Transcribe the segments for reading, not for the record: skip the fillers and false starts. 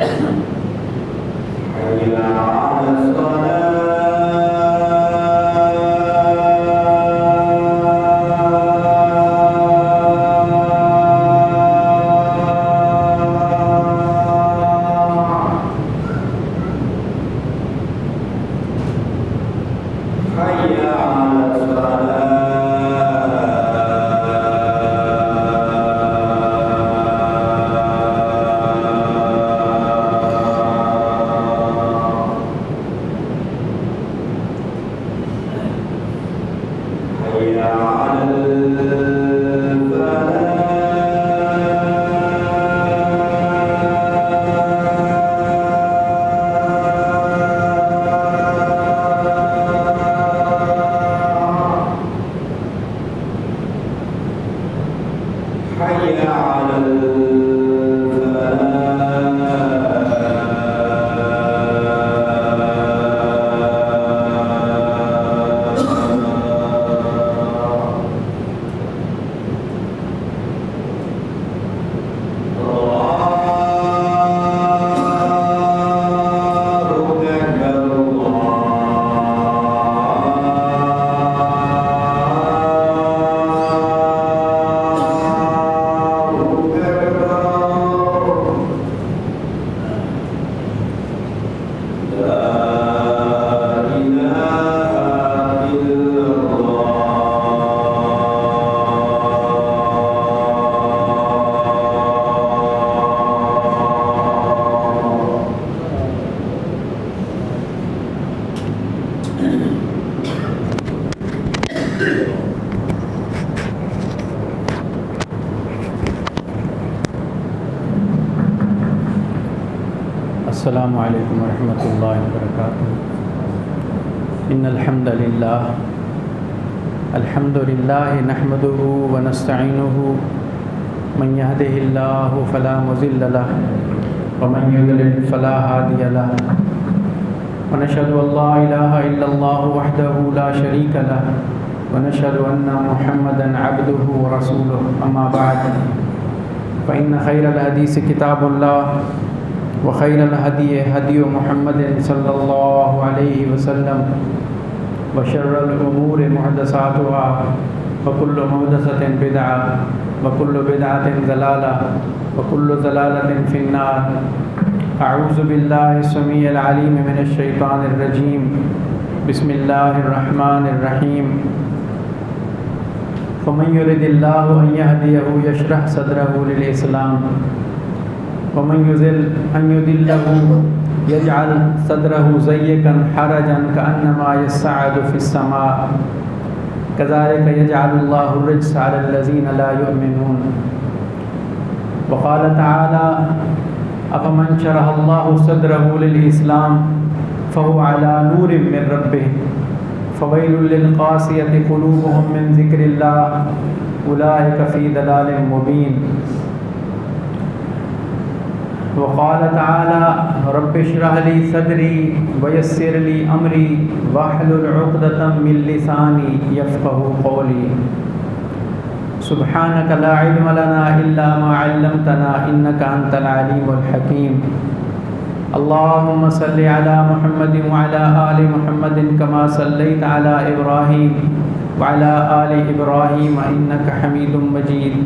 حي على الصلاة السلام علیکم ورحمۃ اللہ وبرکاتہ۔ ان الحمد للہ نحمده ونستعینه من يهده الله فلا مضل له ومن يضلل فلا هادي له ونشهد ان لا اله الا الله وحده لا شريك له ونشهد ان محمدا عبده ورسوله اما بعد فإن خير الحديث كتاب الله وخير الهدي هدي محمد صلى الله عليه وسلم وشر الأمور محدثاتها وكل محدثة بدعة وكل بدعة ضلالة وكل ضلالة في النار۔ أعوذ بالله السميع العليم من الشيطان الرجيم، بسم الله الرحمن الرحيم۔ فمن يرد الله أن يهديه يشرح صدره للإسلام ومن يضلله يجعل صدره ضيقا حرجا كأنما يصعد في السماء كذلك يجعل الله الرجس على الذين لا يؤمنون۔ وقال تعالى أفمن شرح الله صدره للإسلام فهو على نور من ربه فويل للقاسية قلوبهم من ذكر الله أولئك في ضلال مبين۔ وقال تعالى رب اشرح لي صدري ويسر لي أمري واحلل عقدة من لساني يفقهوا قولي۔ سبحانك لا علم لنا إلا ما علمتنا إنك أنت العليم الحكيم۔ اللهم صل على محمد وعلى آل محمد كما صليت على إبراهيم وعلى آل إبراهيم إنك حميد مجيد۔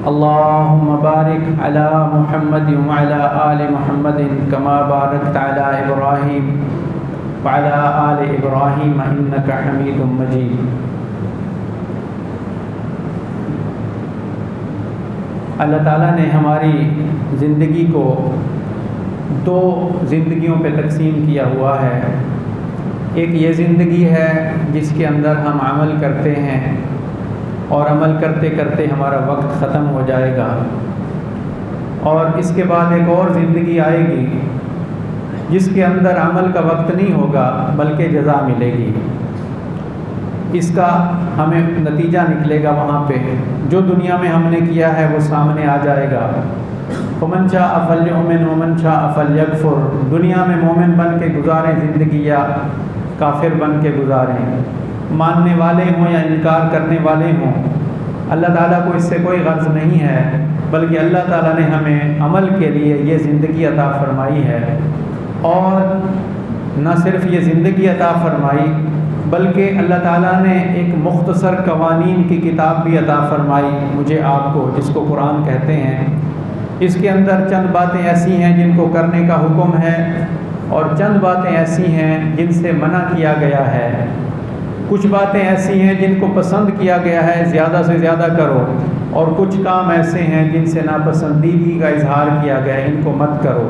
اللهم بارك على محمد وعلى آل محمد كما باركت على إبراهيم وعلى آل إبراهيم إنك حميد مجيد۔ اللہ تعالیٰ نے ہماری زندگی کو دو زندگیوں پہ تقسیم کیا ہوا ہے۔ ایک یہ زندگی ہے جس کے اندر ہم عمل کرتے ہیں اور عمل کرتے کرتے ہمارا وقت ختم ہو جائے گا، اور اس کے بعد ایک اور زندگی آئے گی جس کے اندر عمل کا وقت نہیں ہوگا بلکہ جزا ملے گی۔ اس کا ہمیں نتیجہ نکلے گا وہاں پہ، جو دنیا میں ہم نے کیا ہے وہ سامنے آ جائے گا۔ فمن شاء فلیؤمن ومن شاء فلیکفر، دنیا میں مومن بن کے گزاریں زندگی یا کافر بن کے گزاریں، ماننے والے ہوں یا انکار کرنے والے ہوں، اللہ تعالیٰ کو اس سے کوئی غرض نہیں ہے، بلکہ اللہ تعالیٰ نے ہمیں عمل کے لیے یہ زندگی عطا فرمائی ہے، اور نہ صرف یہ زندگی عطا فرمائی بلکہ اللہ تعالیٰ نے ایک مختصر قوانین کی کتاب بھی عطا فرمائی مجھے آپ کو، جس کو قرآن کہتے ہیں۔ اس کے اندر چند باتیں ایسی ہیں جن کو کرنے کا حکم ہے، اور چند باتیں ایسی ہیں جن سے منع کیا گیا ہے۔ کچھ باتیں ایسی ہیں جن کو پسند کیا گیا ہے، زیادہ سے زیادہ کرو، اور کچھ کام ایسے ہیں جن سے ناپسندیدگی کا اظہار کیا گیا ہے، ان کو مت کرو۔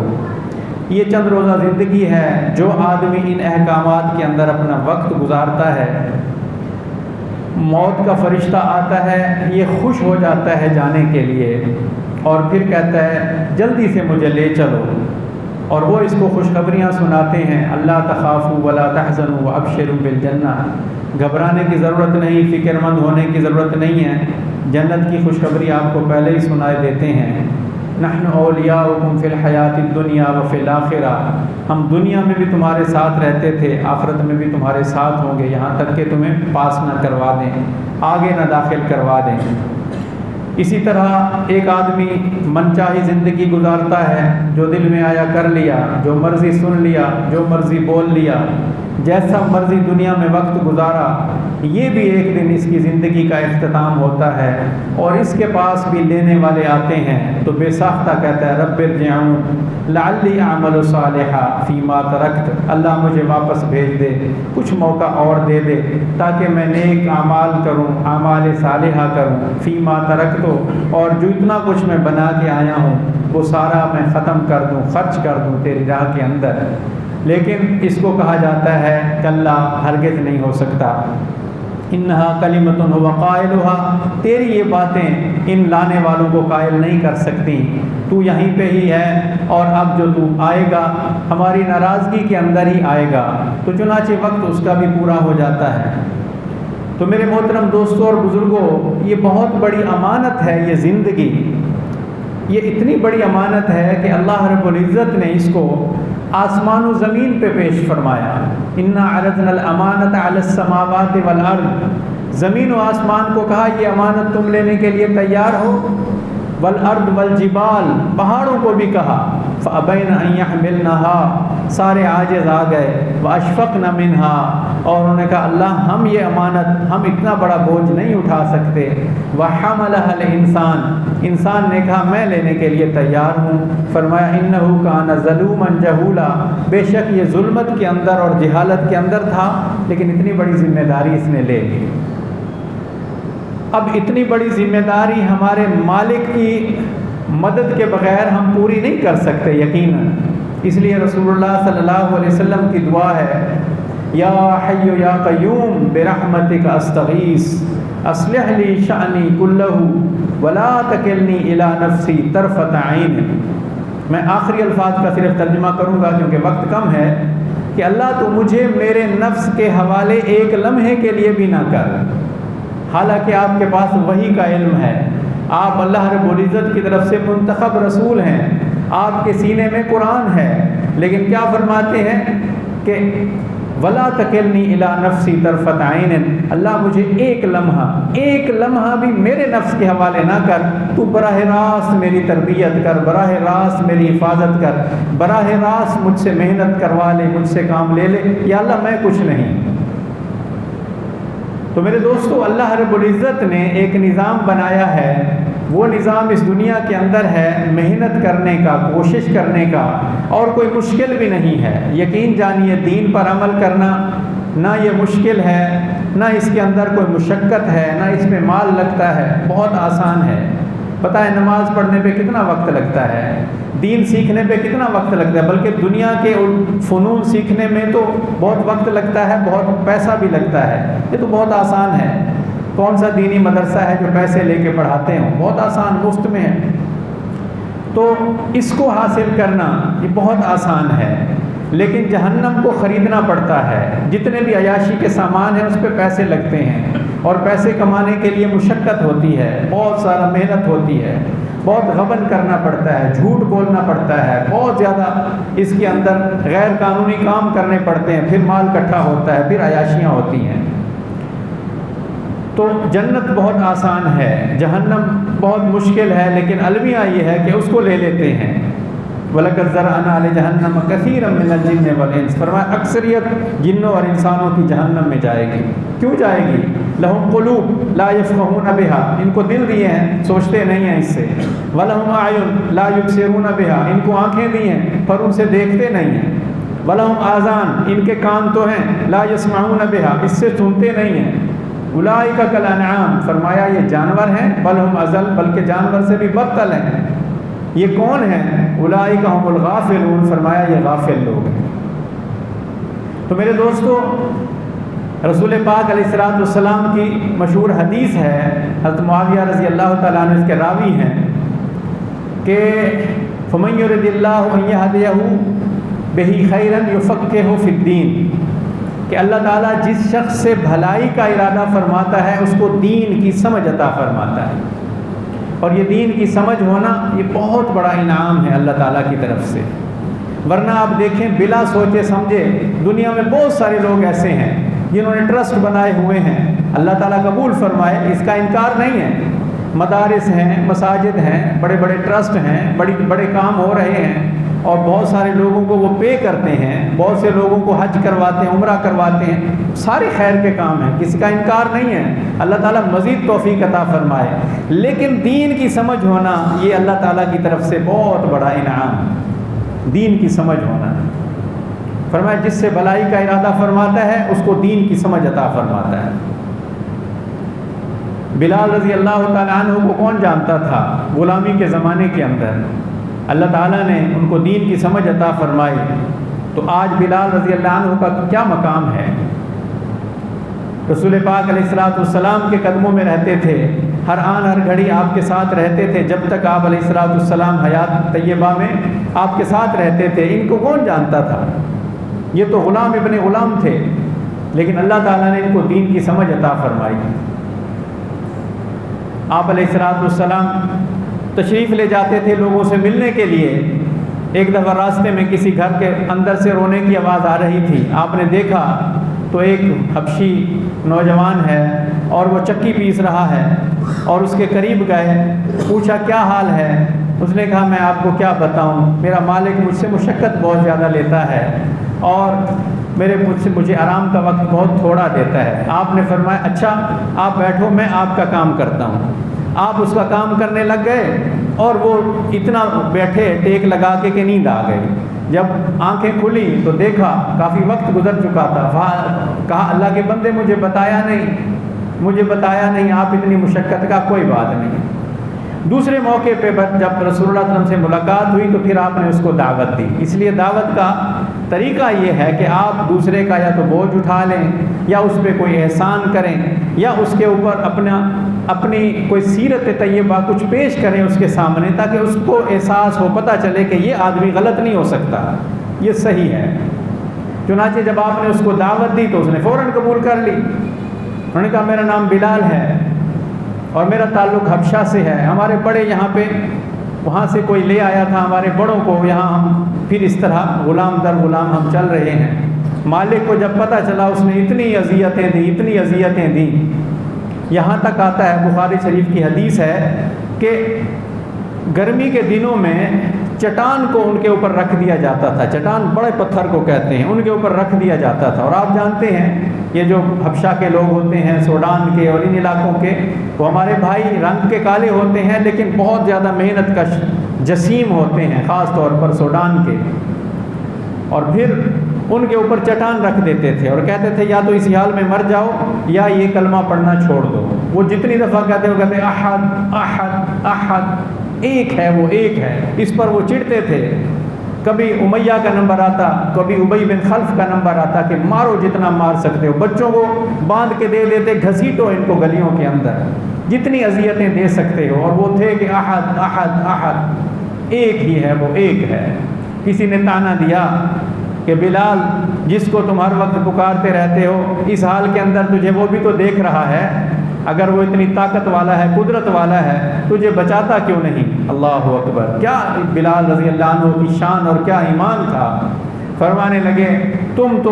یہ چند روزہ زندگی ہے، جو آدمی ان احکامات کے اندر اپنا وقت گزارتا ہے، موت کا فرشتہ آتا ہے، یہ خوش ہو جاتا ہے جانے کے لیے، اور پھر کہتا ہے جلدی سے مجھے لے چلو، اور وہ اس کو خوشخبریاں سناتے ہیں، اللہ تخافوا ولا تحزنوا وابشروا بالجنہ، گھبرانے کی ضرورت نہیں، فکر مند ہونے کی ضرورت نہیں ہے، جنت کی خوشخبری آپ کو پہلے ہی سنائے دیتے ہیں۔ نحن اولیاؤکم فی الحیات الدنیا وفی الآخرہ، ہم دنیا میں بھی تمہارے ساتھ رہتے تھے، آخرت میں بھی تمہارے ساتھ ہوں گے، یہاں تک کہ تمہیں پاس نہ کروا دیں، آگے نہ داخل کروا دیں۔ اسی طرح ایک آدمی من چاہی زندگی گزارتا ہے، جو دل میں آیا کر لیا، جو مرضی سن لیا، جو مرضی بول لیا، جیسا مرضی دنیا میں وقت گزارا، یہ بھی ایک دن اس کی زندگی کا اختتام ہوتا ہے، اور اس کے پاس بھی لینے والے آتے ہیں تو بے ساختہ کہتا ہے رب ارجعون لعلی اعمل صالحا فیما ترکت، اللہ مجھے واپس بھیج دے، کچھ موقع اور دے دے تاکہ میں نیک اعمال کروں، اعمال صالحہ کروں، فیما ترکت، اور جو اتنا کچھ میں بنا کے آیا ہوں وہ سارا میں ختم کر دوں، خرچ کر دوں تیری راہ کے اندر۔ لیکن اس کو کہا جاتا ہے کلا، ہرگز نہیں ہو سکتا، انہا کلمۃ هو قائلها، تیری یہ باتیں ان لانے والوں کو قائل نہیں کر سکتی، تو یہیں پہ ہی ہے، اور اب جو تو آئے گا ہماری ناراضگی کے اندر ہی آئے گا، تو چنانچہ وقت اس کا بھی پورا ہو جاتا ہے۔ تو میرے محترم دوستوں اور بزرگوں، یہ بہت بڑی امانت ہے یہ زندگی، یہ اتنی بڑی امانت ہے کہ اللہ رب العزت نے اس کو آسمان و زمین پہ پیش فرمایا، انا عرضنا الامانۃ علی السماوات والارض، زمین و آسمان کو کہا یہ امانت تم لینے کے لیے تیار ہو، والارض والجبال، پہاڑوں کو بھی کہا، فابین ان یحملنها، سارے عاجز آ گئے، واشفقن منها، اور انہوں نے کہا اللہ ہم یہ امانت، ہم اتنا بڑا بوجھ نہیں اٹھا سکتے، وحملها الانسان، انسان نے کہا میں لینے کے لیے تیار ہوں، فرمایا انه کان ظلوما جہولا، بے شک یہ ظلمت کے اندر اور جہالت کے اندر تھا، لیکن اتنی بڑی ذمہ داری اس نے لے لی۔ اب اتنی بڑی ذمہ داری ہمارے مالک کی مدد کے بغیر ہم پوری نہیں کر سکتے یقیناً، اس لیے رسول اللہ صلی اللہ علیہ وسلم کی دعا ہے، یا حی یا قیوم برحمتک استغیث اصلح لی شأنی کلہ ولا تکلنی الی نفسی طرفۃ عین۔ میں آخری الفاظ کا صرف ترجمہ کروں گا کیونکہ وقت کم ہے، کہ اللہ تو مجھے میرے نفس کے حوالے ایک لمحے کے لیے بھی نہ کر، حالانکہ آپ کے پاس وحی کا علم ہے، آپ اللہ رب العزت کی طرف سے منتخب رسول ہیں، آپ کے سینے میں قرآن ہے، لیکن کیا فرماتے ہیں کہ ولا تکلنی الی نفسی طرفۃ عین، اللہ مجھے ایک لمحہ بھی میرے نفس کے حوالے نہ کر، تو براہ راست میری تربیت کر، براہ راست میری حفاظت کر، براہ راست مجھ سے محنت کروا لے، مجھ سے کام لے لے، یا اللہ میں کچھ نہیں۔ تو میرے دوستو، اللہ رب العزت نے ایک نظام بنایا ہے، وہ نظام اس دنیا کے اندر ہے محنت کرنے کا، کوشش کرنے کا، اور کوئی مشکل بھی نہیں ہے۔ یقین جانیے دین پر عمل کرنا نہ یہ مشکل ہے، نہ اس کے اندر کوئی مشقت ہے، نہ اس میں مال لگتا ہے، بہت آسان ہے۔ پتہ ہے نماز پڑھنے پہ کتنا وقت لگتا ہے، دین سیکھنے پہ کتنا وقت لگتا ہے، بلکہ دنیا کے فنون سیکھنے میں تو بہت وقت لگتا ہے، بہت پیسہ بھی لگتا ہے، یہ تو بہت آسان ہے۔ کون سا دینی مدرسہ ہے جو پیسے لے کے پڑھاتے ہوں، بہت آسان، مفت میں ہے۔ تو اس کو حاصل کرنا یہ بہت آسان ہے، لیکن جہنم کو خریدنا پڑتا ہے۔ جتنے بھی عیاشی کے سامان ہیں اس پہ پیسے لگتے ہیں، اور پیسے کمانے کے لیے مشقت ہوتی ہے، بہت سارا محنت ہوتی ہے، بہت غبن کرنا پڑتا ہے، جھوٹ بولنا پڑتا ہے، بہت زیادہ اس کے اندر غیر قانونی کام کرنے پڑتے ہیں، پھر مال اکٹھا ہوتا ہے، پھر عیاشیاں ہوتی ہیں۔ تو جنت بہت آسان ہے، جہنم بہت مشکل ہے، لیکن المیہ یہ ہے کہ اس کو لے لیتے ہیں۔ وَلَقَدْ ذَرَأْنَا لِجَهَنَّمَ كَثِيرًا مِنَ الْجِنِّ وَالْإِنسِ، فرمایا اکثریت جنوں اور انسانوں کی جہنم میں جائے گی۔ کیوں جائے گی؟ لَهُمْ قُلُوبٌ لَا يَفْقَهُونَ بِهَا، ان کو دل دیے ہیں سوچتے نہیں ہیں اس سے۔ وَلَهُمْ أَعْيُنٌ لَا يُبْصِرُونَ بِهَا، ان کو آنکھیں دی ہیں پر ان سے دیکھتے نہیں ہیں۔ وَلَهُمْ آذان، ان کے کان تو ہیں، لَا يَسْمَعُونَ بِهَا، اس سے سنتے نہیں ہیں۔ اولئک کالانعام، فرمایا یہ جانور ہیں، بل ہم اضل، بلکہ جانور سے بھی بدتر ہیں۔ یہ کون ہیں؟ اولئک هم الغافلون، فرمایا یہ غافل لوگ ہیں۔ تو میرے دوستو، رسول پاک علیہ السلام کی مشہور حدیث ہے، حضرت معاویہ رضی اللہ تعالیٰ عنہ اس کے راوی ہیں کہ فَمَن يُرِدِ اللَّهُ أَن يَهْدِيَهُ بِهِ خَيْرًا يُفَقِّهْهُ فِي الدِّينِ، کہ اللہ تعالیٰ جس شخص سے بھلائی کا ارادہ فرماتا ہے اس کو دین کی سمجھ عطا فرماتا ہے۔ اور یہ دین کی سمجھ ہونا یہ بہت بڑا انعام ہے اللہ تعالیٰ کی طرف سے، ورنہ آپ دیکھیں بلا سوچے سمجھے دنیا میں بہت سارے لوگ ایسے ہیں جنہوں نے ٹرسٹ بنائے ہوئے ہیں، اللہ تعالیٰ قبول فرمائے، اس کا انکار نہیں ہے، مدارس ہیں، مساجد ہیں، بڑے بڑے ٹرسٹ ہیں، بڑے کام ہو رہے ہیں، اور بہت سارے لوگوں کو وہ پے کرتے ہیں، بہت سے لوگوں کو حج کرواتے ہیں، عمرہ کرواتے ہیں، سارے خیر کے کام ہیں، کسی کا انکار نہیں ہے، اللہ تعالیٰ مزید توفیق عطا فرمائے، لیکن دین کی سمجھ ہونا یہ اللہ تعالیٰ کی طرف سے بہت بڑا انعام، دین کی سمجھ ہونا۔ فرمایا جس سے بھلائی کا ارادہ فرماتا ہے اس کو دین کی سمجھ عطا فرماتا ہے۔ بلال رضی اللہ تعالیٰ عنہ کو کون جانتا تھا؟ غلامی کے زمانے کے اندر اللہ تعالیٰ نے ان کو دین کی سمجھ عطا فرمائی، تو آج بلال رضی اللہ عنہ کا کیا مقام ہے؟ رسول پاک علیہ السلام کے قدموں میں رہتے تھے، ہر آن ہر گھڑی آپ کے ساتھ رہتے تھے، جب تک آپ علیہ السلام حیات طیبہ میں آپ کے ساتھ رہتے تھے۔ ان کو کون جانتا تھا؟ یہ تو غلام ابن غلام تھے، لیکن اللہ تعالیٰ نے ان کو دین کی سمجھ عطا فرمائی۔ آپ علیہ السلام تشریف لے جاتے تھے لوگوں سے ملنے کے لیے۔ ایک دفعہ راستے میں کسی گھر کے اندر سے رونے کی آواز آ رہی تھی، آپ نے دیکھا تو ایک حبشی نوجوان ہے اور وہ چکی پیس رہا ہے، اور اس کے قریب گئے، پوچھا کیا حال ہے؟ اس نے کہا میں آپ کو کیا بتاؤں، میرا مالک مجھ سے مشقت بہت زیادہ لیتا ہے اور مجھے آرام کا وقت بہت تھوڑا دیتا ہے۔ آپ نے فرمایا اچھا آپ بیٹھو، میں آپ کا کام کرتا ہوں۔ آپ اس کا کام کرنے لگ گئے اور وہ اتنا بیٹھے ٹیک لگا کے کہ نیند آ گئی۔ جب آنکھیں کھلی تو دیکھا کافی وقت گزر چکا تھا۔ کہا اللہ کے بندے مجھے بتایا نہیں، آپ اتنی مشقت کا کوئی بات نہیں۔ دوسرے موقع پہ جب رسول اللہ صلی اللہ علیہ وسلم سے ملاقات ہوئی تو پھر آپ نے اس کو دعوت دی۔ اس لیے دعوت کا طریقہ یہ ہے کہ آپ دوسرے کا یا تو بوجھ اٹھا لیں، یا اس پہ کوئی احسان کریں، یا اس کے اوپر اپنی کوئی سیرت طیبہ کچھ پیش کریں اس کے سامنے، تاکہ اس کو احساس ہو، پتہ چلے کہ یہ آدمی غلط نہیں ہو سکتا، یہ صحیح ہے۔ چنانچہ جب آپ نے اس کو دعوت دی تو اس نے فوراً قبول کر لی۔ انہوں نے کہا میرا نام بلال ہے اور میرا تعلق حبشہ سے ہے، ہمارے بڑے یہاں پہ وہاں سے کوئی لے آیا تھا ہمارے بڑوں کو یہاں، ہم پھر اس طرح غلام در غلام ہم چل رہے ہیں۔ مالک کو جب پتہ چلا اس نے اتنی اذیتیں دیں، یہاں تک آتا ہے بخاری شریف کی حدیث ہے کہ گرمی کے دنوں میں چٹان کو ان کے اوپر رکھ دیا جاتا تھا، چٹان بڑے پتھر کو کہتے ہیں، ان کے اوپر رکھ دیا جاتا تھا۔ اور آپ جانتے ہیں یہ جو حبشہ کے لوگ ہوتے ہیں، سوڈان کے اور ان علاقوں کے، وہ ہمارے بھائی رنگ کے کالے ہوتے ہیں لیکن بہت زیادہ محنت کش جسیم ہوتے ہیں، خاص طور پر سوڈان کے، اور پھر ان کے اوپر چٹان رکھ دیتے تھے اور کہتے تھے یا تو اسی حال میں مر جاؤ یا یہ کلمہ پڑھنا چھوڑ دو۔ وہ جتنی دفعہ کہتے وہ کہتے احد احد احد، ایک ہے وہ ایک ہے۔ اس پر وہ چڑھتے تھے، کبھی امیہ کا نمبر آتا، کبھی ابی بن خلف کا نمبر آتا کہ مارو جتنا مار سکتے ہو، بچوں کو باندھ کے دے دیتے، گھسیٹو ان کو گلیوں کے اندر، جتنی اذیتیں دے سکتے ہو۔ اور وہ تھے کہ احد احد احد، ایک ہی ہے وہ ایک ہے۔ کسی نے تانا دیا کہ بلال جس کو تم ہر وقت پکارتے رہتے ہو، اس حال کے اندر تجھے وہ بھی تو دیکھ رہا ہے، اگر وہ اتنی طاقت والا ہے، قدرت والا ہے، تجھے بچاتا کیوں نہیں؟ اللہ اکبر! کیا بلال رضی اللہ عنہ کی شان اور کیا ایمان تھا! فرمانے لگے تم تو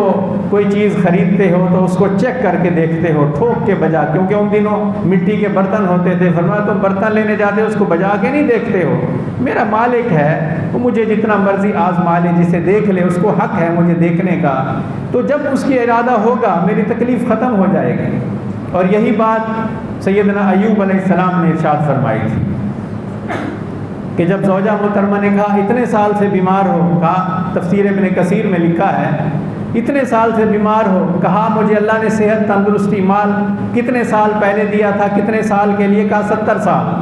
کوئی چیز خریدتے ہو تو اس کو چیک کر کے دیکھتے ہو ٹھوک کے بجا، کیونکہ ان دنوں مٹی کے برتن ہوتے تھے، فرمایا تم برتن لینے جاتے ہو اس کو بجا کے نہیں دیکھتے ہو، میرا مالک ہے وہ مجھے جتنا مرضی آزما لے، جسے دیکھ لے اس کو حق ہے مجھے دیکھنے کا، تو جب اس کی ارادہ ہوگا میری تکلیف ختم ہو جائے گی۔ اور یہی بات سیدنا ایوب علیہ السلام نے ارشاد فرمائی تھی کہ جب زوجہ محترمہ نے کہا اتنے سال سے بیمار ہو، کہا تفسیر ابن کثیر میں لکھا ہے اتنے سال سے بیمار ہو، کہا مجھے اللہ نے صحت تندرستی مال کتنے سال پہلے دیا تھا، کتنے سال کے لیے، کہا 70 سال،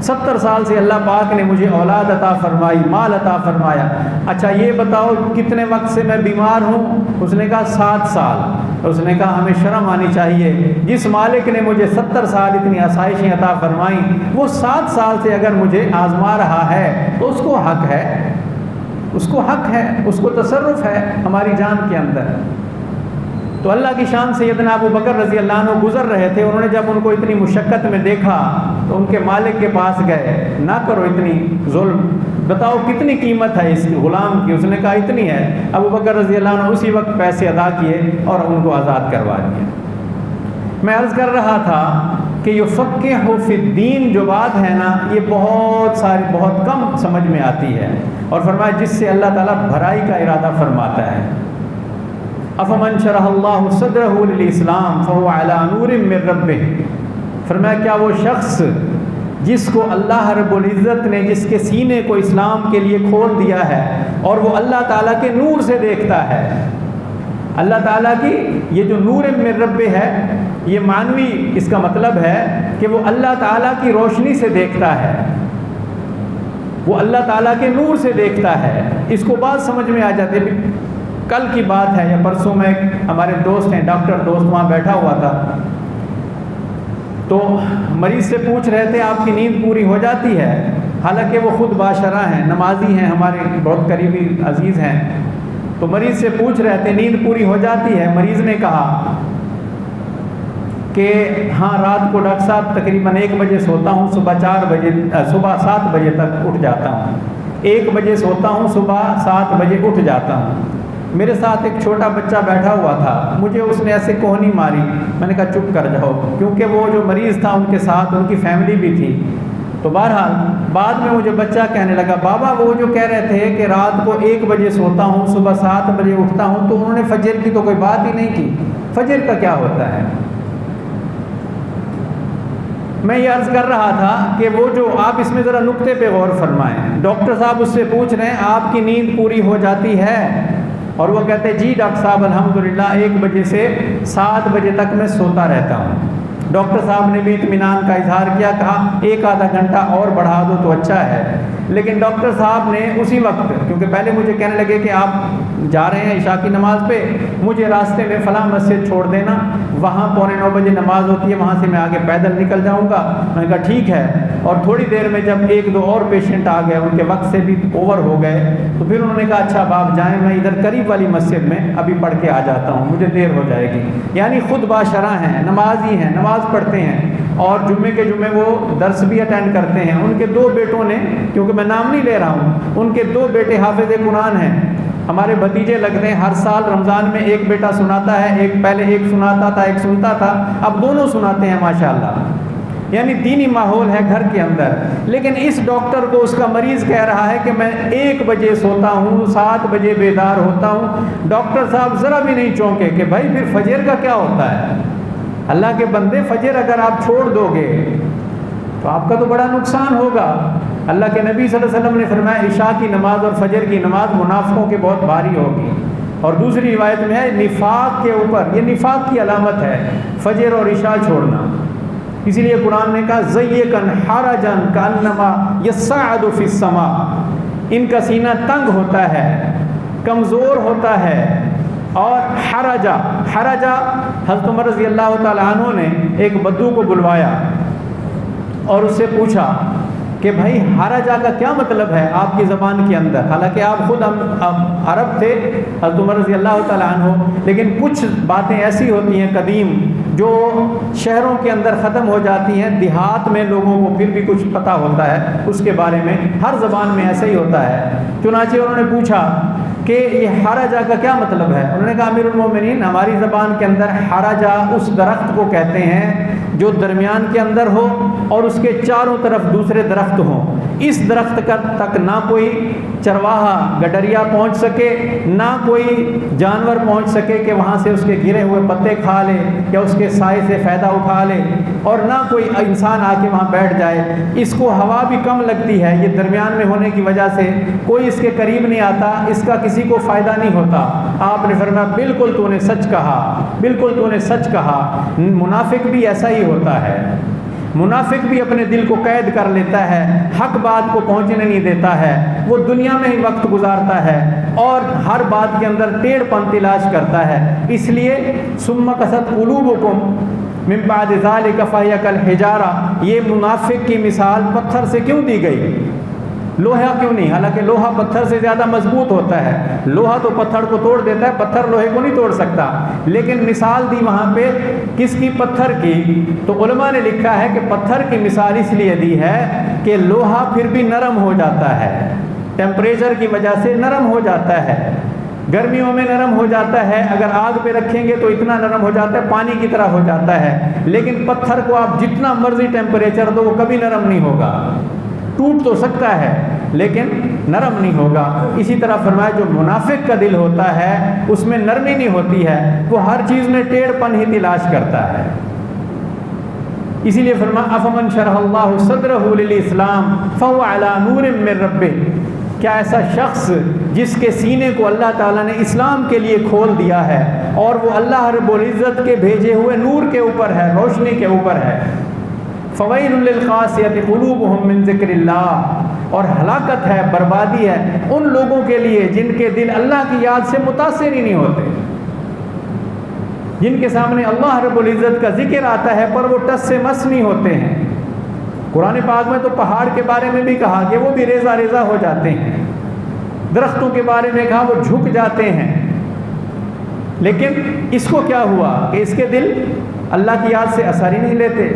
70 سال سے اللہ پاک نے مجھے اولاد عطا فرمائی، مال عطا فرمایا، اچھا یہ بتاؤ کتنے وقت سے میں بیمار ہوں؟ اس نے کہا 7 سال۔ اس نے کہا ہمیں شرم آنی چاہیے، جس مالک نے مجھے 70 سال اتنی آسائشیں عطا فرمائیں، وہ 7 سال سے اگر مجھے آزما رہا ہے تو اس کو حق ہے، اس کو حق ہے، اس کو تصرف ہے ہماری جان کے اندر۔ تو اللہ کی شان سیدنا ابو بکر رضی اللہ عنہ گزر رہے تھے، انہوں نے جب ان کو اتنی مشقت میں دیکھا تو ان کے مالک کے پاس گئے، نہ کرو اتنی ظلم، بتاؤ کتنی قیمت ہے اس غلام کی؟ اس نے کہا اتنی ہے۔ ابو بکر رضی اللہ عنہ اسی وقت پیسے ادا کیے اور ان کو آزاد کروا دیا۔ میں عرض کر رہا تھا کہ یفقہ فی الدین جو بات ہے نا، یہ بہت کم سمجھ میں آتی ہے، اور فرمایا جس سے اللہ تعالیٰ بھلائی کا ارادہ فرماتا ہے۔ افمن شرح اللہ صدرہ للاسلام فہو علی نور من ربہ، فرمایا کیا وہ شخص جس کو اللہ رب العزت نے جس کے سینے کو اسلام کے لیے کھول دیا ہے اور وہ اللہ تعالیٰ کے نور سے دیکھتا ہے، اللہ تعالیٰ کی یہ جو نور من ربہ ہے یہ معنوی اس کا مطلب ہے کہ وہ اللہ تعالیٰ کی روشنی سے دیکھتا ہے، وہ اللہ تعالیٰ کے نور سے دیکھتا ہے۔ اس کو بات سمجھ میں آ جاتی ہے۔ کل کی بات ہے یا پرسوں میں ہمارے دوست ہیں ڈاکٹر دوست وہاں بیٹھا ہوا تھا، تو مریض سے پوچھ رہے تھے آپ کی نیند پوری ہو جاتی ہے؟ حالانکہ وہ خود باشرہ ہیں، نمازی ہیں، ہمارے بہت قریبی عزیز ہیں، تو مریض سے پوچھ رہے تھے نیند پوری ہو جاتی ہے؟ مریض نے کہا کہ ہاں رات کو ڈاکٹر صاحب تقریباً 1 بجے سوتا ہوں، صبح 7 بجے تک اٹھ جاتا ہوں، 1 بجے سوتا ہوں، صبح 7 بجے اٹھ جاتا ہوں۔ میرے ساتھ ایک چھوٹا بچہ بیٹھا ہوا تھا، مجھے اس نے ایسے کوہنی ماری، میں نے کہا چپ کر جاؤ، کیونکہ وہ جو مریض تھا ان کے ساتھ ان کی فیملی بھی تھی۔ تو بہرحال بعد میں مجھے بچہ کہنے لگا بابا وہ جو کہہ رہے تھے کہ رات کو 1 بجے سوتا ہوں، صبح 7 بجے اٹھتا ہوں، تو انہوں نے فجر کی تو کوئی بات ہی نہیں کی، فجر کا کیا ہوتا ہے؟ میں یہ عرض کر رہا تھا کہ وہ جو آپ اس میں ذرا نقطے پہ غور فرمائیں، ڈاکٹر صاحب اس سے پوچھ رہے ہیں آپ کی نیند پوری ہو جاتی ہے؟ اور وہ کہتے ہیں جی ڈاکٹر صاحب الحمدللہ 1 بجے سے 7 بجے تک میں سوتا رہتا ہوں۔ ڈاکٹر صاحب نے بھی اطمینان کا اظہار کیا، کہا 1 آدھا گھنٹہ اور بڑھا دو تو اچھا ہے، لیکن ڈاکٹر صاحب نے اسی وقت، کیونکہ پہلے مجھے کہنے لگے کہ آپ جا رہے ہیں عشاء کی نماز پہ، مجھے راستے میں فلاں مسجد چھوڑ دینا، وہاں 8:45 بجے نماز ہوتی ہے، وہاں سے میں آگے پیدل نکل جاؤں گا۔ میں نے کہا ٹھیک ہے، اور تھوڑی دیر میں جب 1-2 اور پیشنٹ آ گئے، ان کے وقت سے بھی اوور ہو گئے، تو پھر انہوں نے کہا اچھا اب آپ جائیں، میں ادھر قریب والی مسجد میں ابھی پڑھ کے آ جاتا ہوں، مجھے دیر ہو جائے گی۔ یعنی خود باشرہ ہیں، نمازی ہیں، نماز پڑھتے ہیں، اور جمعے کے جمعے وہ درس بھی اٹینڈ کرتے ہیں۔ ان کے 2 بیٹوں نے، کیونکہ میں نام نہیں لے رہا ہوں، ان کے 2 بیٹے حافظ قرآن ہیں، ہمارے بھتیجے لگتے ہیں، ہر سال رمضان میں ایک بیٹا سناتا ہے، پہلے ایک سناتا تھا، ایک سنتا تھا، اب دونوں سناتے ہیں ماشاءاللہ۔ یعنی دینی ماحول ہے گھر کے اندر۔ لیکن اس ڈاکٹر کو اس کا مریض کہہ رہا ہے کہ میں 1 بجے سوتا ہوں، 7 بجے بیدار ہوتا ہوں۔ ڈاکٹر صاحب ذرا بھی نہیں چونکے کہ بھائی پھر فجر کا کیا ہوتا ہے؟ اللہ کے بندے فجر اگر آپ چھوڑ دو گے تو آپ کا تو بڑا نقصان ہوگا۔ اللہ کے نبی صلی اللہ علیہ وسلم نے فرمایا عشاء کی نماز اور فجر کی نماز منافقوں کے بہت بھاری ہوگی، اور دوسری روایت میں ہے نفاق کے اوپر، یہ نفاق کی علامت ہے فجر اور عشاء چھوڑنا۔ اسی لیے قرآن نے کہا ضیقاً حرجاً کانما یصعد فی السماء، ان کا سینہ تنگ ہوتا ہے، کمزور ہوتا ہے، اور حرجہ حضرت عمر رضی اللہ تعالیٰ عنہ نے ایک بدو کو بلوایا اور اس سے پوچھا کہ بھائی حرجہ کا کیا مطلب ہے آپ کی زبان کے اندر؟ حالانکہ آپ خود عرب تھے حضرت عمر رضی اللہ تعالیٰ عنہ، لیکن کچھ باتیں ایسی ہوتی ہیں قدیم جو شہروں کے اندر ختم ہو جاتی ہیں، دیہات میں لوگوں کو پھر بھی کچھ پتہ ہوتا ہے اس کے بارے میں، ہر زبان میں ایسا ہی ہوتا ہے۔ چنانچہ انہوں نے پوچھا کہ یہ حرجہ کا کیا مطلب ہے؟ انہوں نے کہا امیر المومنین ہماری زبان کے اندر حرجہ اس درخت کو کہتے ہیں جو درمیان کے اندر ہو اور اس کے چاروں طرف دوسرے درخت ہوں، اس درخت کا تک نہ کوئی چرواہا گڈریا پہنچ سکے، نہ کوئی جانور پہنچ سکے کہ وہاں سے اس کے گرے ہوئے پتے کھا لے یا اس کے سائے سے فائدہ اٹھا لے، اور نہ کوئی انسان آ کے وہاں بیٹھ جائے۔ اس کو ہوا بھی کم لگتی ہے، یہ درمیان میں ہونے کی وجہ سے کوئی اس کے قریب نہیں آتا، اس کا کسی کو فائدہ نہیں ہوتا۔ آپ نے فرمایا بالکل تو نے سچ کہا، بالکل تو نے سچ کہا۔ منافق بھی ایسا ہی ہوتا ہے، منافق بھی اپنے دل کو قید کر لیتا ہے، حق بات کو پہنچنے نہیں دیتا ہے، وہ دنیا میں ہی وقت گزارتا ہے اور ہر بات کے اندر ٹیڑھ پن تلاش کرتا ہے۔ اس لیے ثم قست قلوبکم من بعد ذلک فہی کالحجارہ، یہ منافق کی مثال پتھر سے کیوں دی گئی؟ لوہا کیوں نہیں؟ حالانکہ لوہا پتھر سے زیادہ مضبوط ہوتا ہے، لوہا تو پتھر کو توڑ دیتا ہے، پتھر لوہے کو نہیں توڑ سکتا، لیکن مثال دی وہاں پہ کس کی؟ پتھر کی۔ تو علماء نے لکھا ہے کہ پتھر کی مثال اس لیے دی ہے کہ لوہا پھر بھی نرم ہو جاتا ہے، ٹیمپریچر کی وجہ سے نرم ہو جاتا ہے، گرمیوں میں نرم ہو جاتا ہے، اگر آگ پہ رکھیں گے تو اتنا نرم ہو جاتا ہے پانی کی طرح ہو جاتا ہے، لیکن پتھر کو آپ جتنا مرضی ٹیمپریچر دو وہ کبھی نرم نہیں ہوگا، ٹوٹ تو سکتا ہے لیکن نرم نہیں ہوگا۔ اسی طرح فرمایا جو منافق کا دل ہوتا ہے اس میں نرمی نہیں ہوتی ہے، وہ ہر چیز میں ٹیڑھ پن ہی تلاش کرتا ہے۔ اسی لیے فرمایا افمن شرح اللہ صدرہ للاسلام فهو علی نور من ربہ، کیا ایسا شخص جس کے سینے کو اللہ تعالیٰ نے اسلام کے لیے کھول دیا ہے اور وہ اللہ رب العزت کے بھیجے ہوئے نور کے اوپر ہے، روشنی کے اوپر ہے۔ فویل للقاسیۃ قلوبہم من ذکر اللہ، اور ہلاکت ہے، بربادی ہے ان لوگوں کے لیے جن کے دل اللہ کی یاد سے متاثر ہی نہیں ہوتے، جن کے سامنے اللہ رب العزت کا ذکر آتا ہے پر وہ ٹس سے مس نہیں ہوتے ہیں۔ قرآن پاک میں تو پہاڑ کے بارے میں بھی کہا کہ وہ بھی ریزہ ریزہ ہو جاتے ہیں، درختوں کے بارے میں کہا وہ جھک جاتے ہیں، لیکن اس کو کیا ہوا کہ اس کے دل اللہ کی یاد سے اثر ہی نہیں لیتے۔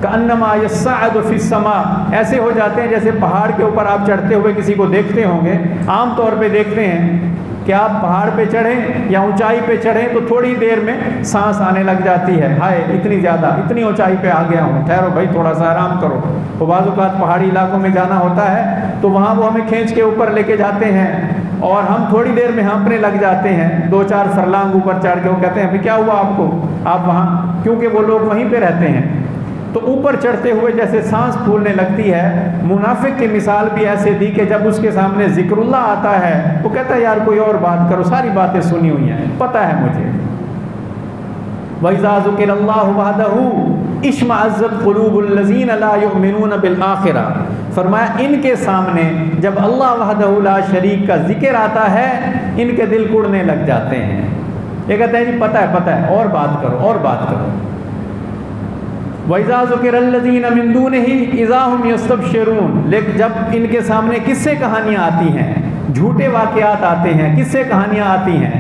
کأنما یصعد فی السماء، ایسے ہو جاتے ہیں جیسے پہاڑ کے اوپر آپ چڑھتے ہوئے کسی کو دیکھتے ہوں گے، عام طور پہ دیکھتے ہیں کہ آپ پہاڑ پہ چڑھیں یا اونچائی پہ چڑھیں تو تھوڑی دیر میں سانس آنے لگ جاتی ہے، ہائے اتنی زیادہ، اتنی اونچائی پہ آ گیا ہوں، ٹھہرو بھائی تھوڑا سا آرام کرو۔ تو بعض اوقات پہاڑی علاقوں میں جانا ہوتا ہے تو وہاں وہ ہمیں کھینچ کے اوپر لے کے جاتے ہیں اور ہم تھوڑی دیر میں ہانپنے لگ جاتے ہیں، 2-4 فرلانگ اوپر چڑھ کے وہ کہتے ہیں ابھی کیا ہوا آپ کو، آپ وہاں، کیونکہ وہ لوگ وہیں پہ رہتے ہیں، تو اوپر چڑھتے ہوئے جیسے سانس پھولنے لگتی ہے۔ منافق کی مثال بھی ایسے دی کہ جب اس کے سامنے ذکر اللہ آتا ہے وہ کہتا ہے یار کوئی اور بات کرو، ساری باتیں سنی ہوئی ہیں، پتہ ہے مجھے۔ وَإِذَا ذُكِرَ اللَّهُ وَحْدَهُ اشْمَأَزَّتْ قُلُوبُ الَّذِينَ لَا يُؤْمِنُونَ بِالْآخِرَةِ، فرمایا ان کے سامنے جب اللہ وحدہ لا شریک کا ذکر آتا ہے ان کے دل کڑنے لگ جاتے ہیں، یہ کہتے ہیں جی پتہ ہے اور بات کرو اور بات کرو۔ وَإِذَا ذُكِرَ الَّذِينَ مِن دُونِهِ إِذَا هُمْ يَسْتَبْشِرُونَ، لیکن جب ان کے سامنے قصے کہانیاں آتی ہیں، جھوٹے واقعات آتے ہیں، قصے کہانیاں آتی ہیں،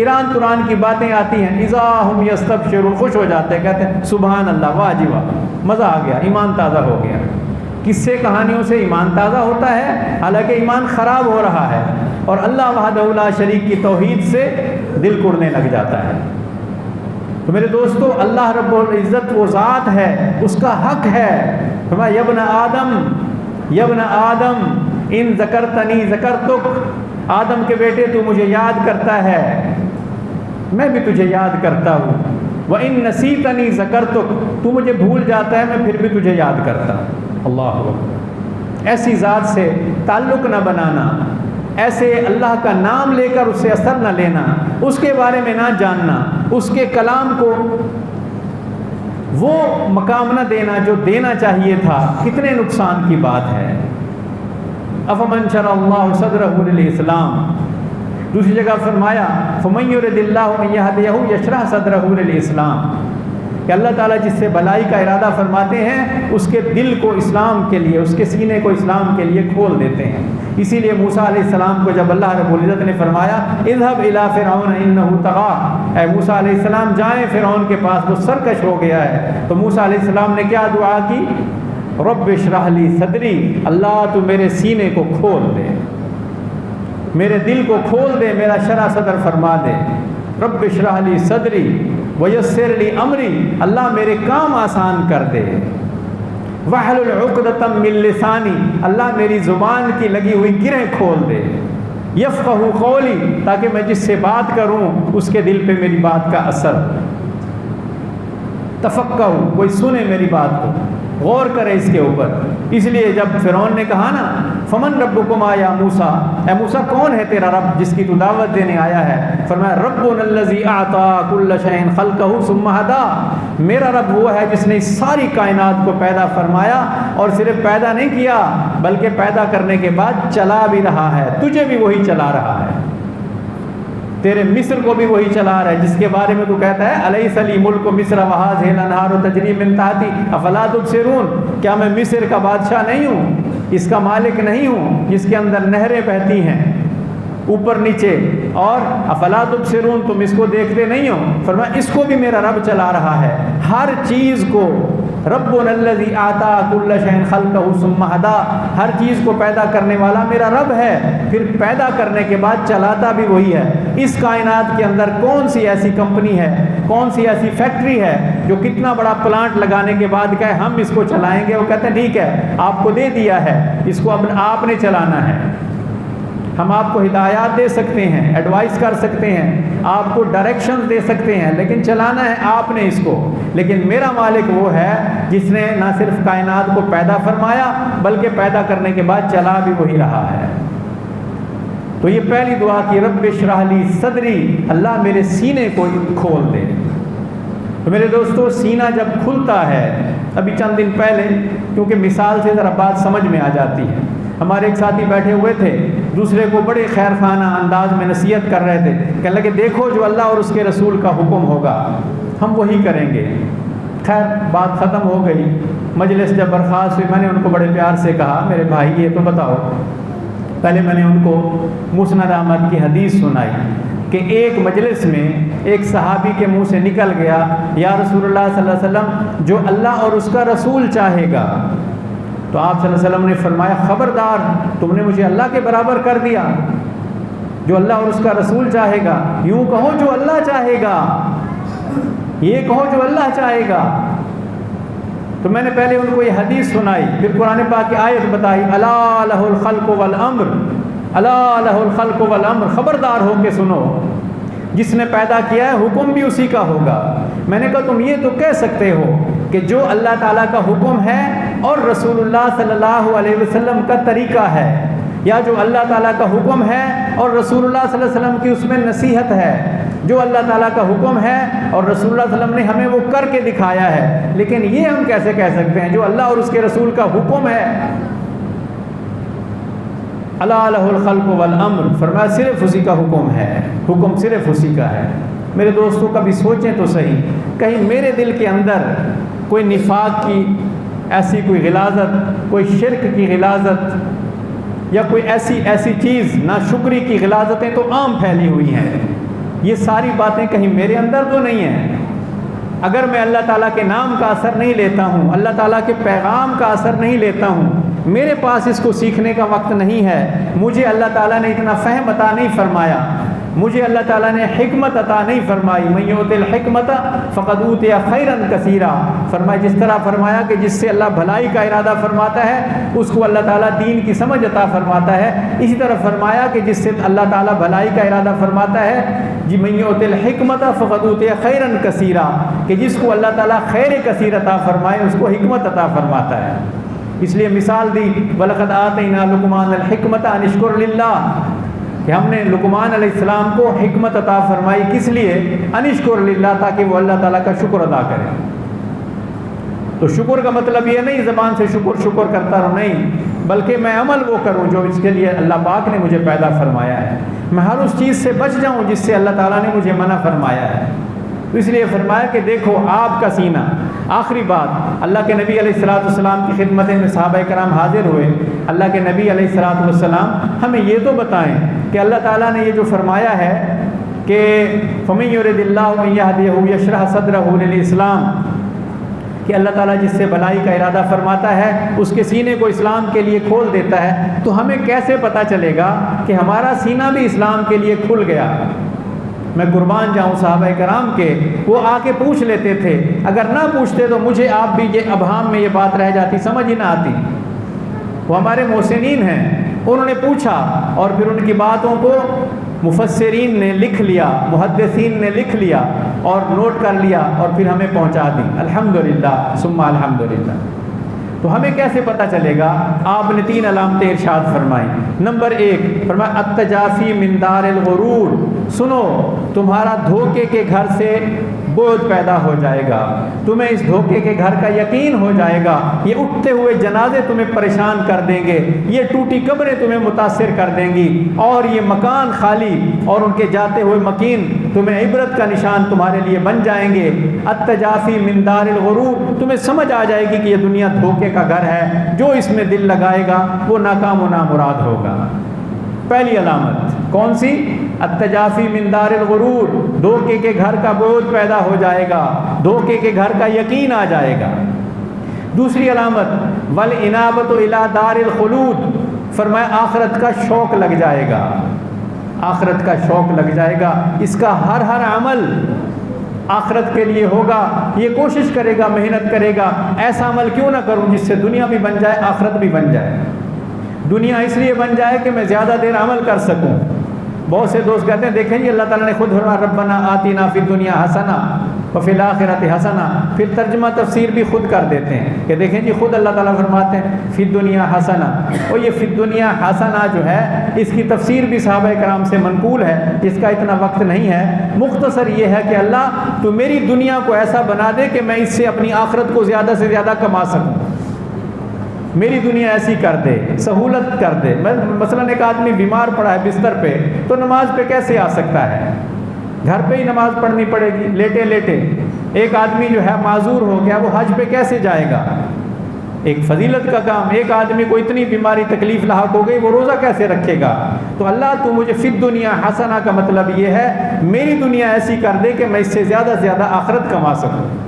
ایران تران کی باتیں آتی ہیں، اذا ہم یستبشرون، خوش ہو جاتے ہیں، کہتے ہیں سبحان اللہ، واہ جی واہ، مزہ آ گیا، ایمان تازہ ہو گیا۔ قصے کہانیوں سے ایمان تازہ ہوتا ہے، حالانکہ ایمان خراب ہو رہا ہے، اور اللہ وحدہ لا شریک کی توحید سے دل کڑنے لگ جاتا ہے۔ تو میرے دوستو، اللہ رب العزت وہ ذات ہے، اس کا حق ہے۔ فرمایا یا ابن آدم، یا ابن آدم ان ذکرتنی ذکرتک، آدم کے بیٹے تو مجھے یاد کرتا ہے میں بھی تجھے یاد کرتا ہوں، وَإِن نَسِيتَنِي ذَكَرْتُكَ، تو مجھے بھول جاتا ہے میں پھر بھی تجھے یاد کرتا ہوں۔ اللہ اکبر، ایسی ذات سے تعلق نہ بنانا، ایسے اللہ کا نام لے کر اس سے اثر نہ لینا، اس کے بارے میں نہ جاننا، اس کے کلام کو وہ مقام نہ دینا جو دینا چاہیے تھا، کتنے نقصان کی بات ہے۔ افمن شرح اللہ صدرہ للاسلام، دوسری جگہ فرمایا فمن یرد اللہ ان یہدیہ یشرح صدرہ للاسلام، کہ اللہ تعالیٰ جس سے بھلائی کا ارادہ فرماتے ہیں اس کے دل کو اسلام کے لیے، اس کے سینے کو اسلام کے لیے کھول دیتے ہیں۔ اسی لیے موسیٰ علیہ السلام کو جب اللہ رب العزت نے فرمایا اذهب الى فرعون انه طغى، اے موسیٰ علیہ السلام جائیں فرعون کے پاس، وہ سرکش ہو گیا ہے، تو موسیٰ علیہ السلام نے کیا دعا کی؟ رب اشرح لی صدری، اللہ تو میرے سینے کو کھول دے۔ میرے دل کو کھول دے، میرا شرح صدر فرما دے۔ رب اشرح لی صدری ویسر لی امری، اللہ میرے کام آسان کر دے۔ واحلل عقدۃ من لسانی، اللہ میری زبان کی لگی ہوئی گرہیں کھول دے۔ یفقہوا قولی، تاکہ میں جس سے بات کروں اس کے دل پہ میری بات کا اثر۔ تفقہوا، کوئی سنے میری بات کو، غور کرے اس کے اوپر۔ اس لیے جب فرعون نے کہا نا فمن ربکما یا موسیٰ، اے موسیٰ کون ہے تیرا رب جس کی تو دعوت دینے آیا ہے؟ فرمایا ربنا الذی اعطی کل شیء خلقہ ثم ہدی، میرا رب وہ ہے جس نے ساری کائنات کو پیدا فرمایا اور صرف پیدا نہیں کیا بلکہ پیدا کرنے کے بعد چلا بھی رہا ہے، تجھے بھی وہی چلا رہا ہے، تیرے مصر کو بھی وہی چلا رہا ہے، جس کے بارے میں تو کہتا ہے الیس لی ملک مصر وہذہ الانہار تجری من تحتی افلا تبصرون، کیا میں مصر کا بادشاہ نہیں ہوں، اس کا مالک نہیں ہوں جس کے اندر نہریں بہتی ہیں اوپر نیچے، اور افلا تبصرون، تم اس کو دیکھتے نہیں ہو؟ فرمایا اس کو بھی میرا رب چلا رہا ہے، ہر چیز کو۔ ربنا الذی اعطی کل شیء خلقہ ثم ہدی، ہر چیز کو پیدا کرنے والا میرا رب ہے، پھر پیدا کرنے کے بعد چلاتا بھی وہی ہے۔ اس کائنات کے اندر کون سی ایسی کمپنی ہے، کون سی ایسی فیکٹری ہے جو کتنا بڑا پلانٹ لگانے کے بعد کہے ہم اس کو چلائیں گے؟ وہ کہتے ہیں ٹھیک ہے آپ کو دے دیا ہے، اس کو اب آپ نے چلانا ہے، ہم آپ کو ہدایات دے سکتے ہیں، ایڈوائس کر سکتے ہیں، آپ کو ڈائریکشن دے سکتے ہیں، لیکن چلانا ہے آپ نے اس کو۔ لیکن میرا مالک وہ ہے جس نے نہ صرف کائنات کو پیدا فرمایا بلکہ پیدا کرنے کے بعد چلا بھی وہی رہا ہے۔ تو یہ پہلی دعا کی رب اشرح لی صدری، اللہ میرے سینے کو کھول دے۔ تو میرے دوستو سینہ جب کھلتا ہے، ابھی چند دن پہلے، کیونکہ مثال سے ذرا بات سمجھ میں آ جاتی ہے، ہمارے ایک ساتھی بیٹھے ہوئے تھے، دوسرے کو بڑے خیر خانہ انداز میں نصیحت کر رہے تھے، کہنے لگے دیکھو جو اللہ اور اس کے رسول کا حکم ہوگا ہم وہی کریں گے۔ خیر بات ختم ہو گئی، مجلس جب برخاست ہوئی میں نے ان کو بڑے پیار سے کہا میرے بھائی یہ تو بتاؤ، پہلے میں نے ان کو مسند احمد کی حدیث سنائی کہ ایک مجلس میں ایک صحابی کے منہ سے نکل گیا یا رسول اللہ صلی اللہ علیہ وسلم جو اللہ اور اس کا رسول چاہے گا، تو آپ صلی اللہ علیہ وسلم نے فرمایا خبردار تم نے مجھے اللہ کے برابر کر دیا، جو اللہ اور اس کا رسول چاہے گا، یوں کہو جو اللہ چاہے گا، یہ کہو جو اللہ چاہے گا۔ تو میں نے پہلے ان کو یہ حدیث سنائی، پھر قرآن پاک کی آیت بتائی الا لہ الخلق والامر، الا لہ الخلق والامر، خبردار ہو کے سنو، جس نے پیدا کیا ہے حکم بھی اسی کا ہوگا۔ میں نے کہا تم یہ تو کہہ سکتے ہو کہ جو اللہ تعالیٰ کا حکم ہے اور رسول اللہ صلی اللہ علیہ وسلم کا طریقہ ہے، یا جو اللہ تعالیٰ کا حکم ہے اور رسول اللہ صلی اللہ علیہ وسلم کی اس میں نصیحت ہے، جو اللہ تعالیٰ کا حکم ہے اور رسول اللہ صلی اللہ علیہ وسلم نے ہمیں وہ کر کے دکھایا ہے، لیکن یہ ہم کیسے کہہ سکتے ہیں جو اللہ اور اس کے رسول کا حکم ہے؟ الا لہ الخلق والامر، فرمایا صرف اسی کا حکم ہے، حکم صرف اسی کا ہے۔ میرے دوستوں کبھی سوچیں تو صحیح، کہیں میرے دل کے اندر کوئی نفاق کی ایسی کوئی غلاظت، کوئی شرک کی غلاظت، یا کوئی ایسی چیز ناشکری کی غلاظتیں تو عام پھیلی ہوئی ہیں، یہ ساری باتیں کہیں میرے اندر تو نہیں ہیں؟ اگر میں اللہ تعالیٰ کے نام کا اثر نہیں لیتا ہوں، اللہ تعالیٰ کے پیغام کا اثر نہیں لیتا ہوں، میرے پاس اس کو سیکھنے کا وقت نہیں ہے، مجھے اللہ تعالیٰ نے اتنا فہم عطا نہیں فرمایا، مجھے اللہ تعالیٰ نے حکمت عطا نہیں فرمائی، من یؤت الحکمت فقد اوتی خیرا کثیرا، فرمایا جس طرح فرمایا کہ جس سے اللہ بھلائی کا ارادہ فرماتا ہے اس کو اللہ تعالیٰ دین کی سمجھ عطا فرماتا ہے، اسی طرح فرمایا کہ جس سے اللہ تعالیٰ بھلائی کا ارادہ فرماتا ہے جی من یؤت الحکمت فقد اوتی خیرا کثیرا، کہ جس کو اللہ تعالیٰ خیر کثیر عطا فرمائے اس کو حکمت عطا فرماتا ہے۔ اس لیے مثال دی وَلَقَدْ آتَيْنَا لُقْمَانَ الْحِكْمَةَ أَنِ اشْكُرْ لِلَّهِ، کہ ہم نے لقمان علیہ السلام کو حکمت عطا فرمائی، کس لیے؟ ان اشکر للہ، تاکہ وہ اللہ تعالیٰ کا شکر ادا کرے۔ تو شکر کا مطلب یہ نہیں زبان سے شکر کرتا رہوں، نہیں، بلکہ میں عمل وہ کروں جو اس کے لیے اللہ پاک نے مجھے پیدا فرمایا ہے، میں ہر اس چیز سے بچ جاؤں جس سے اللہ تعالیٰ نے مجھے منع فرمایا ہے۔ تو اس لیے فرمایا کہ دیکھو آپ کا سینہ۔ آخری بات، اللہ کے نبی علیہ السلام کی خدمت میں صحابہ کرام حاضر ہوئے، اللہ کے نبی علیہ السلام ہمیں یہ تو بتائیں کہ اللہ تعالیٰ نے یہ جو فرمایا ہے کہ فَمَن يُرِدِ اللَّهُ أَن يَهْدِيَهُ يَشْرَحْ صَدْرَهُ لِلْإِسْلَامِ، کہ اللہ تعالیٰ جس سے بھلائی کا ارادہ فرماتا ہے اس کے سینے کو اسلام کے لیے کھول دیتا ہے، تو ہمیں کیسے پتہ چلے گا کہ ہمارا سینہ بھی اسلام کے لیے کھل گیا؟ میں قربان جاؤں صحابہ کرام کے، وہ آ کے پوچھ لیتے تھے، اگر نہ پوچھتے تو مجھے آپ بھی یہ ابہام میں یہ بات رہ جاتی، سمجھ ہی نہ آتی۔ وہ ہمارے محسنین ہیں، انہوں نے پوچھا اور پھر ان کی باتوں کو مفسرین نے لکھ لیا، محدثین نے لکھ لیا اور نوٹ کر لیا اور پھر ہمیں پہنچا دی، الحمدللہ ثم الحمدللہ۔ تو ہمیں کیسے پتہ چلے گا؟ آپ نے 3 علامتیں ارشاد فرمائیں۔ نمبر 1 فرمایا التجافی من دار الغرور، سنو تمہارا دھوکے کے گھر سے بوجھ پیدا ہو جائے گا، تمہیں اس دھوکے کے گھر کا یقین ہو جائے گا، یہ اٹھتے ہوئے جنازے تمہیں پریشان کر دیں گے، یہ ٹوٹی قبریں تمہیں متاثر کر دیں گی، اور یہ مکان خالی اور ان کے جاتے ہوئے مکین تمہیں عبرت کا نشان تمہارے لیے بن جائیں گے۔ التجافی من دار الغرور، تمہیں سمجھ آ جائے گی کہ یہ دنیا دھوکے کا گھر ہے، جو اس میں دل لگائے گا وہ ناکام و نامراد ہوگا۔ پہلی علامت کون سی؟ التجافی من دار الغرور، دھوکے کے گھر کا بوجھ پیدا ہو جائے گا، دھوکے کے گھر کا یقین آ جائے گا۔ دوسری علامت والانابۃ الی دار الخلود، فرمایا آخرت کا شوق لگ جائے گا، آخرت کا شوق لگ جائے گا، اس کا ہر عمل آخرت کے لیے ہوگا، یہ کوشش کرے گا، محنت کرے گا، ایسا عمل کیوں نہ کروں جس سے دنیا بھی بن جائے آخرت بھی بن جائے۔ دنیا اس لیے بن جائے کہ میں زیادہ دیر عمل کر سکوں۔ بہت سے دوست کہتے ہیں دیکھیں جی اللہ تعالیٰ نے خود فرمایا ربنا آتینا فی الدنیا حسنہ وفی الآخرۃ حسنہ، پھر ترجمہ تفسیر بھی خود کر دیتے ہیں کہ دیکھیں جی خود اللہ تعالیٰ فرماتے ہیں فی الدنیا حسنہ، اور یہ فی الدنیا حسنہ جو ہے اس کی تفسیر بھی صحابہ کرام سے منقول ہے، اس کا اتنا وقت نہیں ہے۔ مختصر یہ ہے کہ اللہ تو میری دنیا کو ایسا بنا دے کہ میں اس سے اپنی آخرت کو زیادہ سے زیادہ کما سکوں، میری دنیا ایسی کر دے، سہولت کر دے۔ مثلا ایک آدمی بیمار پڑا ہے بستر پہ، تو نماز پہ کیسے آ سکتا ہے؟ گھر پہ ہی نماز پڑھنی پڑے گی لیٹے لیٹے۔ ایک آدمی جو ہے معذور ہو گیا، وہ حج پہ کیسے جائے گا؟ ایک فضیلت کا کام۔ ایک آدمی کو اتنی بیماری تکلیف لاحق ہو گئی، وہ روزہ کیسے رکھے گا؟ تو اللہ تو مجھے فی الدنیا حسنہ کا مطلب یہ ہے میری دنیا ایسی کر دے کہ میں اس سے زیادہ سے زیادہ آخرت کما سکوں۔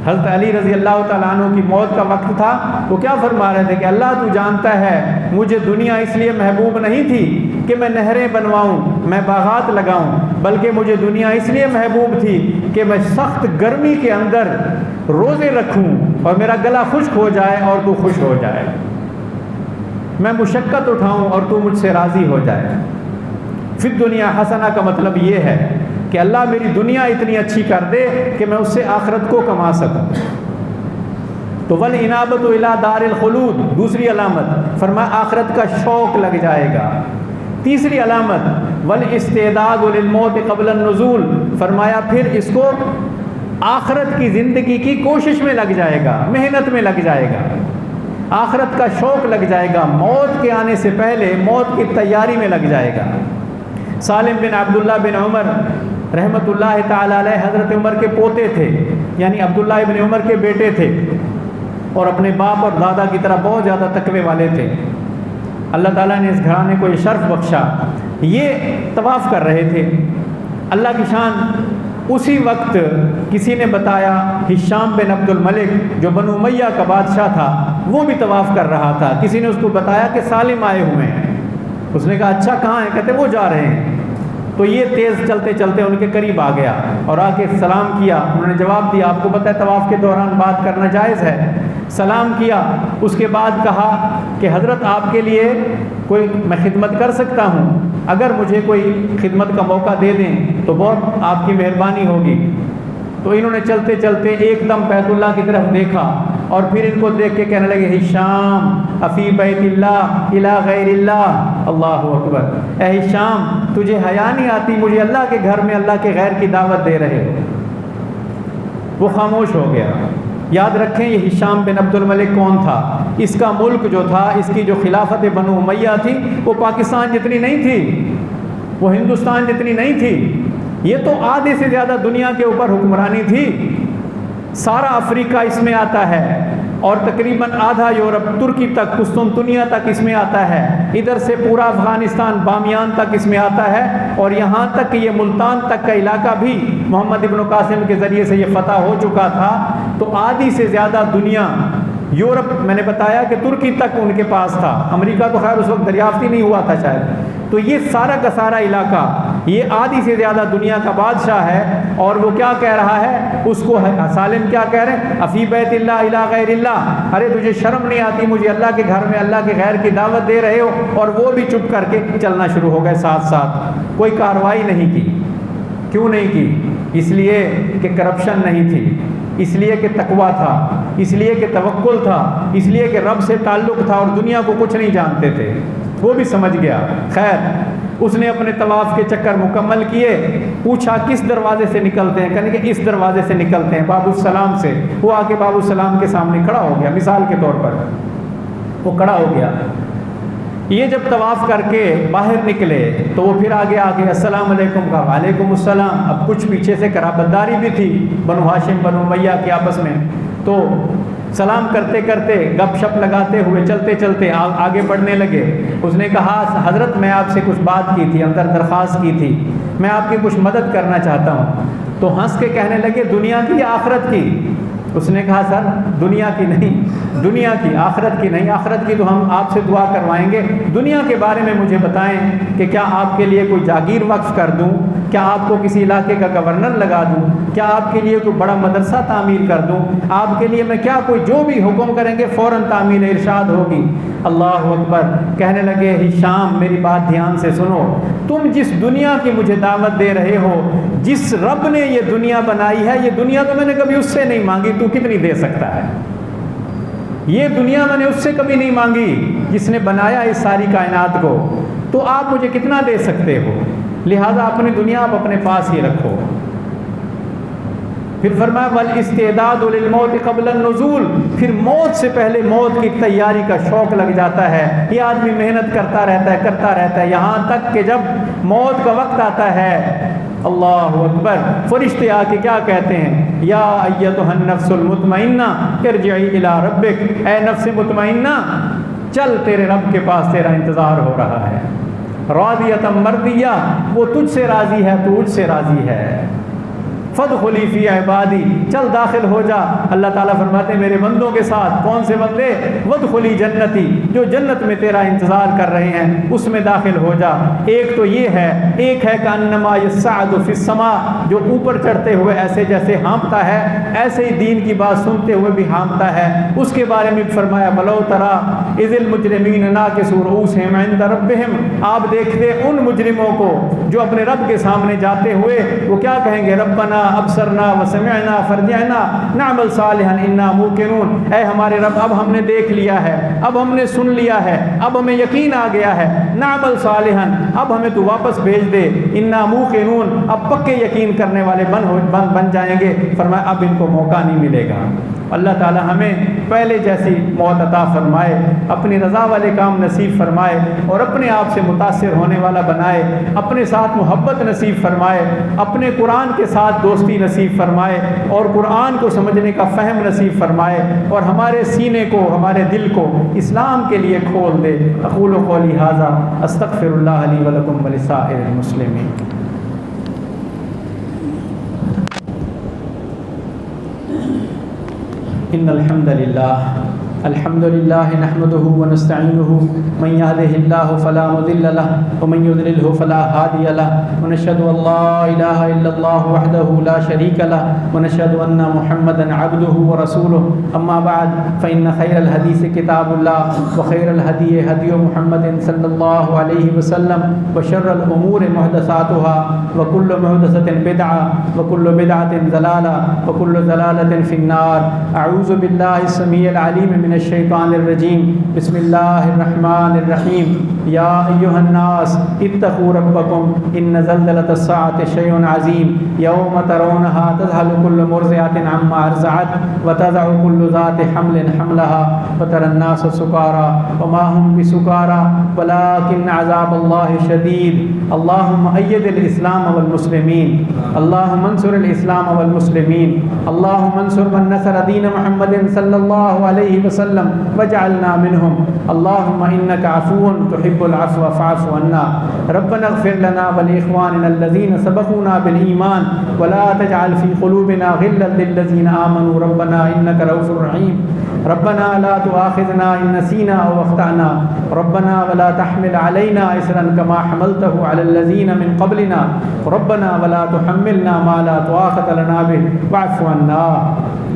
حضرت علی رضی اللہ تعالیٰ عنہ کی موت کا وقت تھا، وہ کیا فرما رہے تھے کہ اللہ تو جانتا ہے مجھے دنیا اس لیے محبوب نہیں تھی کہ میں نہریں بنواؤں، میں باغات لگاؤں، بلکہ مجھے دنیا اس لیے محبوب تھی کہ میں سخت گرمی کے اندر روزے رکھوں اور میرا گلا خشک ہو جائے اور تو خوش ہو جائے، میں مشقت اٹھاؤں اور تو مجھ سے راضی ہو جائے۔ فی الدنیا حسنہ کا مطلب یہ ہے کہ اللہ میری دنیا اتنی اچھی کر دے کہ میں اس سے آخرت کو کما سکوں۔ تو والانابۃ الی دار الخلود، دوسری علامت فرمایا آخرت کا شوق لگ جائے گا۔ تیسری علامت والاستعداد للموت قبل النزول، فرمایا پھر اس کو آخرت کی زندگی کی کوشش میں لگ جائے گا، محنت میں لگ جائے گا، آخرت کا شوق لگ جائے گا، موت کے آنے سے پہلے موت کی تیاری میں لگ جائے گا۔ سالم بن عبداللہ بن عمر رحمۃ اللہ تعالی علیہ حضرت عمر کے پوتے تھے، یعنی عبداللہ ابن عمر کے بیٹے تھے، اور اپنے باپ اور دادا کی طرح بہت زیادہ تقوی والے تھے۔ اللہ تعالیٰ نے اس گھرانے کو یہ شرف بخشا، یہ طواف کر رہے تھے۔ اللہ کی شان، اسی وقت کسی نے بتایا ہشام بن عبد الملک جو بنو امیہ کا بادشاہ تھا وہ بھی طواف کر رہا تھا، کسی نے اس کو بتایا کہ سالم آئے ہوئے ہیں۔ اس نے کہا اچھا کہاں ہیں؟ کہتے وہ جا رہے ہیں۔ تو یہ تیز چلتے چلتے ان کے قریب آ گیا اور آ کے سلام کیا۔ انہوں نے جواب دیا آپ کو پتہ ہے طواف کے دوران بات کرنا جائز ہے۔ سلام کیا، اس کے بعد کہا کہ حضرت آپ کے لیے کوئی میں خدمت کر سکتا ہوں، اگر مجھے کوئی خدمت کا موقع دے دیں تو بہت آپ کی مہربانی ہوگی۔ تو انہوں نے چلتے چلتے ایک دم بیت اللہ کی طرف دیکھا اور پھر ان کو دیکھ کے کہنے لگے ہشام افی بیت اللہ الی غیر اللہ، اللہ اکبر، اے ہشام تجھے حیا نہیں آتی، مجھے اللہ کے گھر میں اللہ کے غیر کی دعوت دے رہے ہو۔ وہ خاموش ہو گیا۔ یاد رکھیں یہ ہشام بن عبد الملک کون تھا؟ اس کا ملک جو تھا، اس کی جو خلافت بنو امیہ تھی وہ پاکستان جتنی نہیں تھی، وہ ہندوستان جتنی نہیں تھی، یہ تو آدھے سے زیادہ دنیا کے اوپر حکمرانی تھی۔ سارا افریقہ اس میں آتا ہے، اور تقریباً آدھا یورپ ترکی تک قسطنطنیہ تک اس میں آتا ہے، ادھر سے پورا افغانستان بامیان تک اس میں آتا ہے، اور یہاں تک کہ یہ ملتان تک کا علاقہ بھی محمد ابن قاسم کے ذریعے سے یہ فتح ہو چکا تھا۔ تو آدھی سے زیادہ دنیا، یورپ میں نے بتایا کہ ترکی تک ان کے پاس تھا، امریکہ تو خیر اس وقت دریافت ہی نہیں ہوا تھا شاید، تو یہ سارا کا سارا علاقہ یہ آدھی سے زیادہ دنیا کا بادشاہ ہے۔ اور وہ کیا کہہ رہا ہے اس کو، سالم کیا کہہ رہے ہیں، افی بیت اللہ الی غیر اللہ، ارے تجھے شرم نہیں آتی، مجھے اللہ کے گھر میں اللہ کے غیر کی دعوت دے رہے ہو؟ اور وہ بھی چپ کر کے چلنا شروع ہو گئے ساتھ ساتھ، کوئی کارروائی نہیں کی۔ کیوں نہیں کی؟ اس لیے کہ کرپشن نہیں تھی، اس لیے کہ تقویٰ تھا، اس لیے کہ توکل تھا، اس لیے کہ رب سے تعلق تھا، اور دنیا کو کچھ نہیں جانتے تھے۔ وہ بھی سمجھ گیا۔ خیر، اس نے اپنے طواف کے چکر مکمل کیے، پوچھا کس دروازے سے نکلتے ہیں؟ کہنے کہ اس دروازے سے نکلتے ہیں، باب السلام سے۔ وہ آ کے باب السلام کے سامنے کھڑا ہو گیا، مثال کے طور پر وہ کھڑا ہو گیا۔ یہ جب طواف کر کے باہر نکلے تو وہ پھر آگے السلام علیکم کا، وعلیکم السلام۔ اب کچھ پیچھے سے قرابت داری بھی تھی بنو ہاشم بنو امیہ کے آپس میں، تو سلام کرتے کرتے گپ شپ لگاتے ہوئے چلتے چلتے آگے بڑھنے لگے۔ اس نے کہا حضرت میں آپ سے کچھ بات کی تھی، اندر درخواست کی تھی، میں آپ کی کچھ مدد کرنا چاہتا ہوں۔ تو ہنس کے کہنے لگے دنیا کی یا آخرت کی؟ اس نے کہا سر دنیا کی نہیں، دنیا کی، آخرت کی نہیں، آخرت کی تو ہم آپ سے دعا کروائیں گے، دنیا کے بارے میں مجھے بتائیں کہ کیا آپ کے لیے کوئی جاگیر وقف کر دوں، کیا آپ کو کسی علاقے کا گورنر لگا دوں، کیا آپ کے لیے کوئی بڑا مدرسہ تعمیر کر دوں، آپ کے لیے میں کیا کوئی جو بھی حکم کریں گے فوراً تعمیر ارشاد ہوگی۔ اللہ اکبر۔ کہنے لگے ہشام میری بات دھیان سے سنو، تم جس دنیا کی مجھے دعوت دے رہے ہو، جس رب نے یہ دنیا بنائی ہے، یہ دنیا تو میں نے کبھی اس سے نہیں مانگی، تو کتنی دے سکتا ہے؟ یہ دنیا میں نے اس سے کبھی نہیں مانگی جس نے بنایا اس ساری کائنات کو، تو آپ مجھے کتنا دے سکتے ہو؟ لہذا اپنی دنیا آپ اپنے پاس ہی رکھو۔ پھر فرمایا والاستعداد للموت قبل النزول، پھر موت سے پہلے موت کی تیاری کا شوق لگ جاتا ہے۔ یہ آدمی محنت کرتا رہتا ہے یہاں تک کہ جب موت کا وقت آتا ہے، اللہ اکبر، فرشتے آ کے کیا کہتے ہیں؟ یا ایتھا النفس المطمئنہ ارجعی الی ربک، اے نفس مطمئنہ چل تیرے رب کے پاس، تیرا انتظار ہو رہا ہے۔ راضیۃ مرضیہ، وہ تجھ سے راضی ہے، تو مجھ سے راضی ہے۔ فادخلی فی عبادی، چل داخل ہو جا۔ اللہ تعالیٰ فرماتے ہیں میرے بندوں کے ساتھ، کون سے بندے؟ وادخلی جنتی، جو جنت میں تیرا انتظار کر رہے ہیں اس میں داخل ہو جا۔ ایک تو یہ ہے، ایک ہے کانما یصعد فی السماء، جو اوپر چڑھتے ہوئے ایسے جیسے ہانپتا ہے، ایسے ہی دین کی بات سنتے ہوئے بھی ہانپتا ہے۔ اس کے بارے میں فرمایا ولو تری اذ المجرمین ناکسوا رؤوسہم عند ربہم، آپ دیکھتے ان مجرموں کو جو اپنے رب کے سامنے جاتے ہوئے وہ کیا کہیں گے؟ ربنا ابصرنا وسمعنا فرجعنا نعمل صالحا انا موقنون، اے ہمارے رب اب ہم نے دیکھ لیا ہے، اب ہم نے سن لیا ہے، اب ہمیں یقین آ گیا ہے، نعمل صالحا، اب ہمیں تو واپس بھیج دے، انا موقنون، اب پکے یقین کرنے والے بن جائیں گے۔ فرمایا اب ان کو موقع نہیں ملے گا۔ اللہ تعالی ہمیں پہلے جیسی موت عطا فرمائے، اپنی رضا والے کام نصیب فرمائے، اور اپنے آپ سے متاثر ہونے والا بنائے، اپنے ساتھ محبت نصیب فرمائے، اپنے قرآن کے ساتھ دوستی نصیب فرمائے، اور قرآن کو سمجھنے کا فہم نصیب فرمائے، اور ہمارے سینے کو، ہمارے دل کو اسلام کے لیے کھول دے۔ اقول قولی ھذا استغفر اللہ لی ولکم ولسائر المسلمین۔ ان الحمد للہ نحمده ونستعینه من يهده الله فلا مضل له ومن يضلله فلا هادي له ونشهد ان لا اله الا الله وحده لا شريك له ونشهد ان محمدا عبده ورسوله اما بعد فان خير الحديث كتاب الله وخير الهدي هدي محمد صلى الله عليه وسلم وشر الامور محدثاتها وكل محدثة بدعة وكل بدعة ضلالة وكل ضلالة في النار۔ اعوذ بالله السميع العليم من الشیطان الرجیم بسم اللہ الرحمن الرحیم یا ایہا الناس اتقوا ربکم ان زلزلۃ الساعۃ شیء عظیم یوم ترونها تذهل كل مرضعۃ عما ارضعت وتضع كل ذات حمل حملها فترى الناس سکارى وما هم بسکارى ولكن عذاب اللہ شدید اللهم أيد الإسلام والمسلمين اللهم انصر الإسلام والمسلمين اللهم انصر من نصر دين محمد صلى الله عليه وسلم واجعلنا منهم اللهم إنك عفو تحب العفو فاعف عنا ربنا اغفر لنا ولإخواننا الذين سبقونا بالإيمان ولا تجعل في قلوبنا غلا للذين آمنوا ربنا إنك رؤوف رحيم ربنا لا تؤاخذنا إن نسينا أو أخطأنا ربنا ولا تحمل علينا إصرا كما حملته على الذين من قبلنا ربنا ولا تحملنا ما لا طاقة لنا به واعف عنا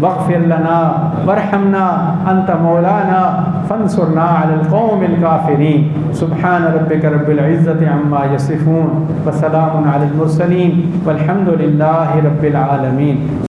واغفر لنا وارحمنا أنت مولانا فانصرنا على القوم الكافرين سبحان ربك رب العزة عما يصفون وسلام على المرسلين والحمد لله رب العالمين.